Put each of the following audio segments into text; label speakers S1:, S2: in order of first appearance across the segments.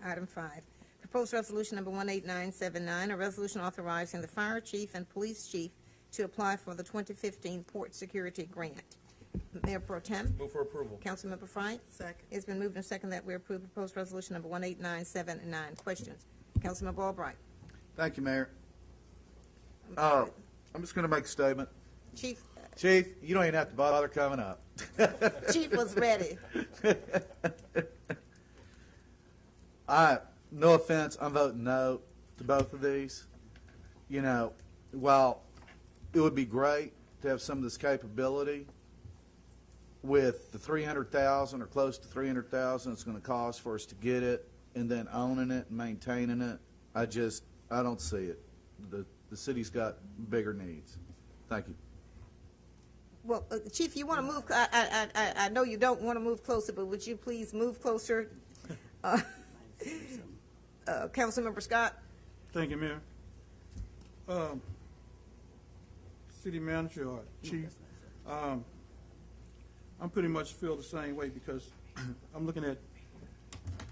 S1: Item 5, proposed resolution number 18979, a resolution authorizing the fire chief and police chief to apply for the 2015 Port Security Grant. Mayor Pro Tem.
S2: Move for approval.
S1: Councilmember Fright.
S3: Second.
S1: It's been moved and second that we approve proposed resolution number 18979. Questions? Councilmember Albright.
S4: Thank you, Mayor. I'm just going to make a statement.
S1: Chief.
S4: Chief, you don't even have to bother coming up.
S1: Chief was ready.
S4: No offense, I'm voting no to both of these. You know, while it would be great to have some of this capability, with the $300,000 or close to $300,000 it's going to cost for us to get it, and then owning it and maintaining it, I don't see it. The city's got bigger needs. Thank you.
S1: Well, Chief, you want to move, I know you don't want to move closer, but would you please move closer? Councilmember Scott.
S5: Thank you, Mayor. City Manager or Chief, I'm pretty much feel the same way because I'm looking at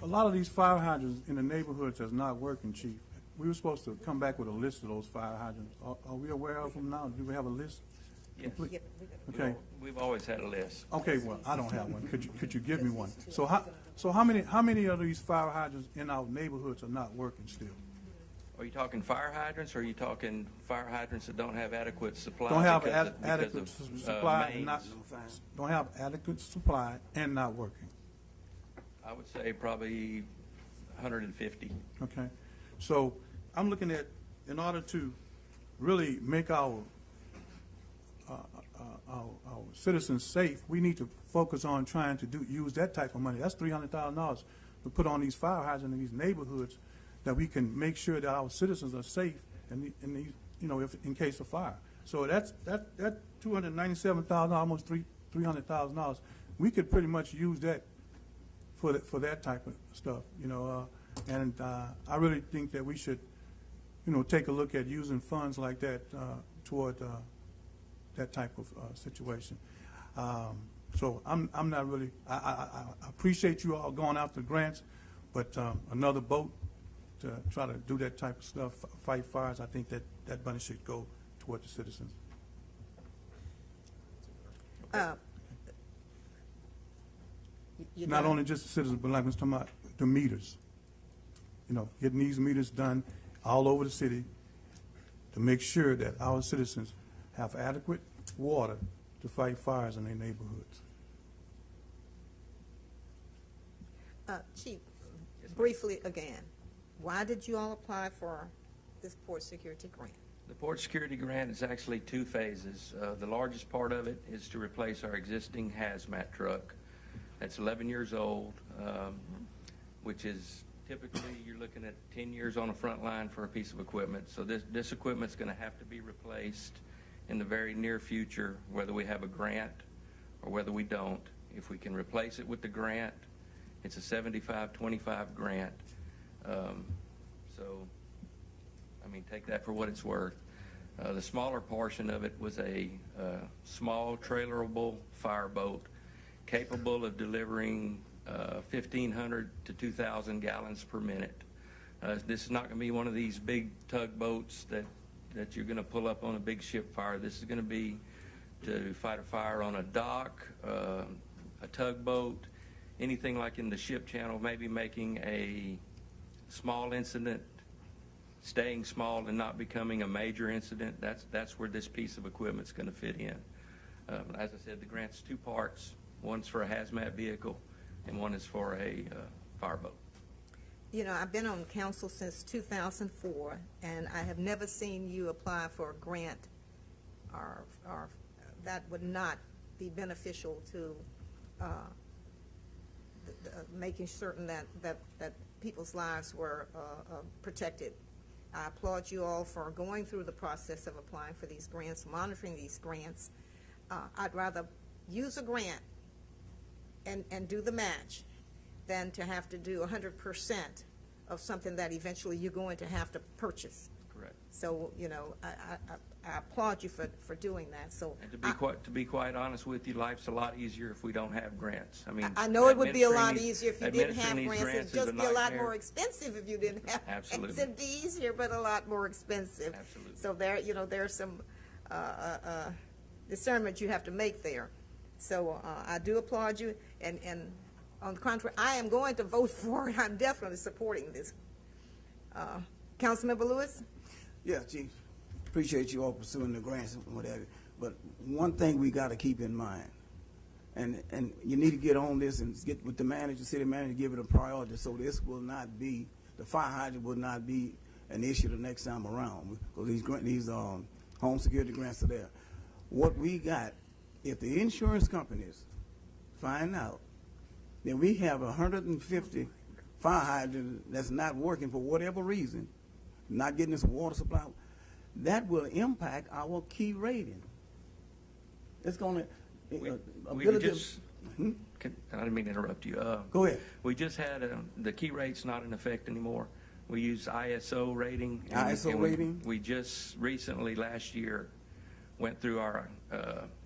S5: a lot of these fire hydrants in the neighborhoods that's not working, Chief. We were supposed to come back with a list of those fire hydrants. Are we aware of them now? Do we have a list?
S6: Yes.
S1: Yep.
S5: Okay.
S6: We've always had a list.
S5: Okay. Well, I don't have one. Could you give me one? So how many of these fire hydrants in our neighborhoods are not working still?
S6: Are you talking fire hydrants, or are you talking fire hydrants that don't have adequate supply?
S5: Don't have
S6: because
S5: adequate
S6: of,
S5: supply and
S6: mains?
S5: don't have adequate supply and not working.
S6: I would say probably 150.
S5: Okay, so I'm looking at, in order to really make our citizens safe, we need to focus on trying to use that type of money. That's $300,000 to put on these fire hydrants in these neighborhoods, that we can make sure that our citizens are safe in if in case of fire. So that $297,000, almost $300,000, we could pretty much use that for that type of stuff, and I really think that we should, take a look at using funds like that toward that type of situation. So I'm not really. I appreciate you all going after grants, but another boat to try to do that type of stuff, fight fires, I think that money should go toward the citizens. Not only just the citizens, but like I was talking about, the meters. Getting these meters done all over the city to make sure that our citizens have adequate water to fight fires in their neighborhoods.
S1: Chief, briefly again, why did you all apply for this port security grant?
S6: The port security grant is actually two phases. The largest part of it is to replace our existing hazmat truck. That's 11 years old, which is typically you're looking at 10 years on the front line for a piece of equipment. So this equipment's going to have to be replaced in the very near future, whether we have a grant or whether we don't. If we can replace it with the grant, it's a 75-25 grant. So, I mean, take that for what it's worth. The smaller portion of it was a small trailerable fireboat capable of delivering 1,500 to 2,000 gallons per minute. This is not going to be one of these big tugboats that you're going to pull up on a big ship fire. This is going to be to fight a fire on a dock, a tugboat, anything like in the ship channel, maybe making a small incident, staying small and not becoming a major incident. That's where this piece of equipment's going to fit in. As I said, the grant's two parts. One's for a hazmat vehicle, and one is for a fireboat.
S1: I've been on council since 2004, and I have never seen you apply for a grant or that would not be beneficial to making certain that people's lives were protected. I applaud you all for going through the process of applying for these grants, monitoring these grants. I'd rather use a grant and do the match than to have to do 100% of something that eventually you're going to have to purchase.
S6: Correct.
S1: So, you know, I applaud you for doing that. So
S6: And to be quite honest with you, life's a lot easier if we don't have grants. I mean,
S1: I know it would be a lot
S6: administering these-
S1: easier if you didn't have
S6: administering these
S1: grants. It'd
S6: is
S1: just be a lot
S6: nightmare.
S1: more expensive if you didn't have
S6: Absolutely.
S1: grants. It'd be easier, but a lot more expensive.
S6: Absolutely.
S1: So there, you know, there's some discernment you have to make there. So I do applaud you, and on the contrary, I am going to vote for it. I'm definitely supporting this. Councilmember Lewis?
S2: Yeah, Chief. Appreciate you all pursuing the grants and whatever. But one thing we got to keep in mind, and you need to get on this and get with the manager, city manager, give it a priority so this will not be, the fire hydrant will not be an issue the next time around, because these home security grants are there. What we got, if the insurance companies find out that we have 150 fire hydrants that's not working for whatever reason, not getting us water supply, that will impact our key rating. It's going to
S6: We just, I didn't mean to interrupt you.
S2: Go ahead.
S6: We just had, the key rate's not in effect anymore. We use ISO rating.
S2: ISO rating?
S6: We just recently, last year, went through our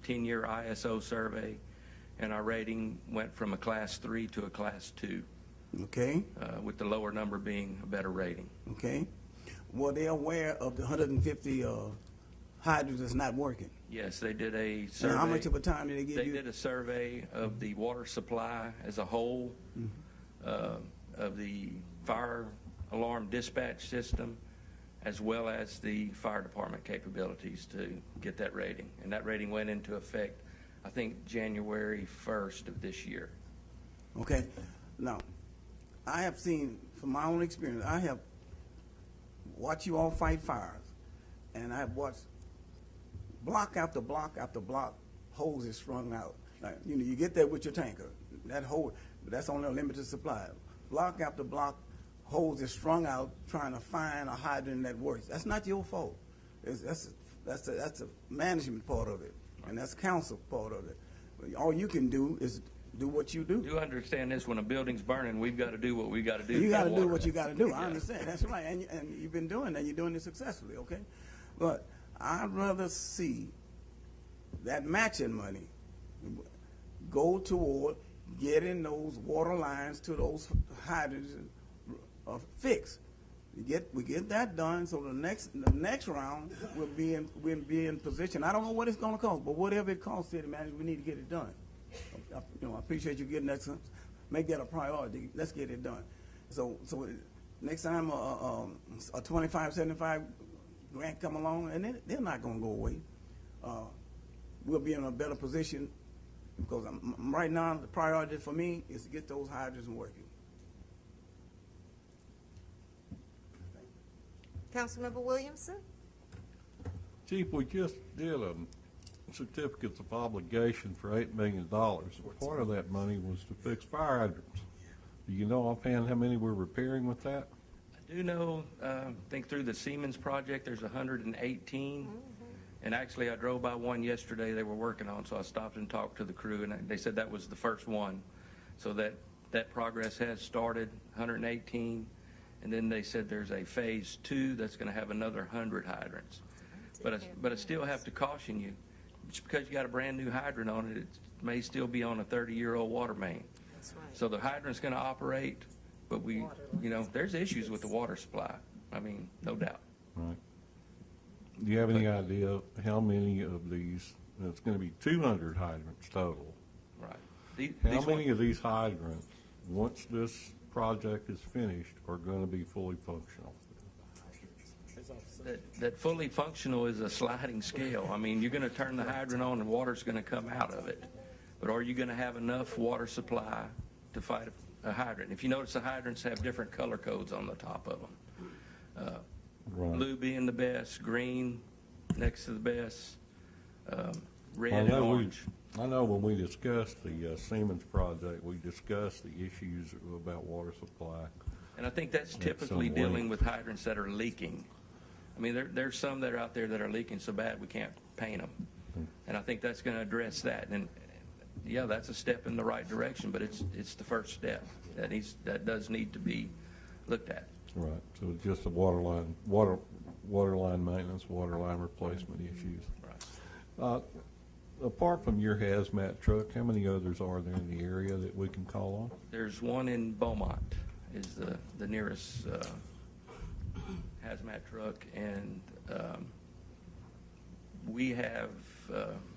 S6: 10-year ISO survey, and our rating went from a class 3 to a class 2,
S2: Okay,
S6: with the lower number being a better rating.
S2: okay. Were they aware of the 150 hydrants that's not working?
S6: Yes, they did a survey.
S2: And how much of a time did they give
S6: They
S2: you?
S6: did a survey of the water supply as a whole, of the fire alarm dispatch system, as well as the fire department capabilities to get that rating. And that rating went into effect, I think, January 1st of this year.
S2: Okay. Now, I have seen, from my own experience, I have watched you all fight fires, and I have watched block after block after block, hoses strung out. Like, you know, you get there with your tanker. That hose, that's only a limited supply. Block after block, hoses strung out, trying to find a hydrant that works. That's not your fault. That's a management part of it, and that's council part of it. But all you can do is do what you do.
S6: You understand this, when a building's burning, we've got to do what we got to do.
S2: You got to do
S6: Water.
S2: what you got to do. I
S6: Yeah.
S2: understand. That's right. And you've been doing that. You're doing it successfully, okay? But I'd rather see that matching money go toward getting those water lines to those hydrants fixed. We get that done, so the next round we'll be in position. I don't know what it's going to cost, but whatever it costs, city manager, we need to get it done. I appreciate you getting that. Make that a priority. Let's get it done. So next time a 25-75 grant come along, and they're not going to go away. We'll be in a better position because right now the priority for me is to get those hydrants working.
S1: Councilmember Williamson?
S3: Chief, we just did a certificates of obligation for $8 million. Part of that money was to fix fire hydrants. Do you know offhand how many we're repairing with that?
S6: I do know, I think through the Siemens project, there's 118. And actually, I drove by one yesterday they were working on, so I stopped and talked to the crew, and they said that was the first one. So that progress has started, 118. And then they said there's a phase 2 that's going to have another 100 hydrants. But I still have to caution you, just because you got a brand new hydrant on it, it may still be on a 30-year-old water main.
S1: That's right.
S6: So the hydrant's going to operate, but there's issues with the water supply. I mean, no doubt.
S3: Right. Do you have any idea how many of these, it's going to be 200 hydrants total.
S6: Right.
S3: How many of these hydrants, once this project is finished, are going to be fully functional?
S6: That fully functional is a sliding scale. I mean, you're going to turn the hydrant on and water's going to come out of it. But are you going to have enough water supply to fight a hydrant? If you notice, the hydrants have different color codes on the top of them.
S3: Right.
S6: Blue being the best, green next to the best, red
S3: I
S6: and
S3: know
S6: orange.
S3: I know when we discussed the Siemens project, we discussed the issues about water supply.
S6: And I think that's
S3: some
S6: typically
S3: length.
S6: dealing with hydrants that are leaking. I mean, there's some that are out there that are leaking so bad we can't paint them. And I think that's going to address that. And yeah, that's a step in the right direction, but it's the first step. That does need to be looked at.
S3: Right, so it's just the water water line maintenance, water line replacement issues.
S6: Right.
S3: Apart from your hazmat truck, how many others are there in the area that we can call on?
S6: There's one in Beaumont, is the nearest hazmat truck, and we have,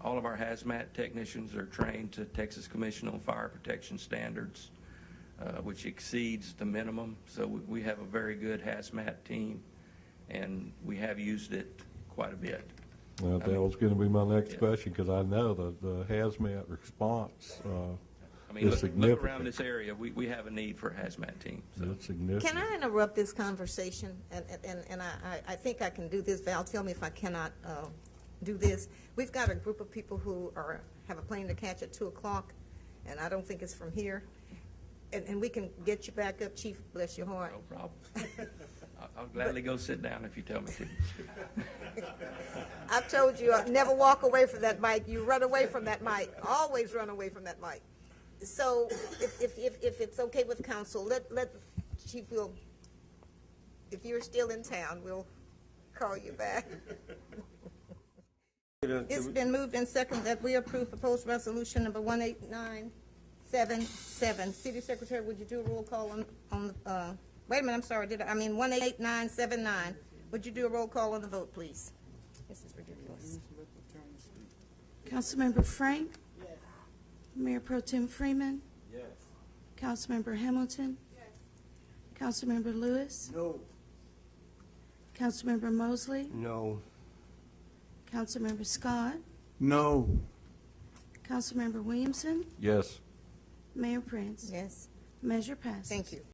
S6: all of our hazmat technicians are trained to Texas Commission on Fire Protection Standards, which exceeds the minimum. So we have a very good hazmat team, and we have used it quite a bit.
S3: Well, that was going to be my next question, because I know that the hazmat response
S6: I mean,
S3: is
S6: look
S3: significant.
S6: around this area, we have a need for a hazmat team. So.
S3: It's significant.
S1: Can I interrupt this conversation? And I think I can do this. Val, tell me if I cannot do this. We've got a group of people who have a plane to catch at 2 o'clock, and I don't think it's from here. And we can get you back up, Chief, bless your heart.
S6: No problem. I'll gladly go sit down if you tell me to.
S1: I've told you, never walk away from that mic. You run away from that mic. Always run away from that mic. So if it's okay with council, let Chief, if you're still in town, we'll call you back. It's been moved and seconded that we approve proposed resolution number 18977. City Secretary, would you do a roll call on wait a minute, I'm sorry, 18979. Would you do a roll call on the vote, please? This is ridiculous.
S7: Councilmember Frank? Yes. Mayor Pro Tem Freeman?
S2: Yes.
S7: Councilmember Hamilton? Yes. Councilmember Lewis?
S2: No.
S7: Councilmember Mosley?
S2: No.
S7: Councilmember Scott?
S5: No.
S7: Councilmember Williamson?
S3: Yes.
S7: Mayor Prince?
S1: Yes,
S7: Measure passes.
S1: thank you.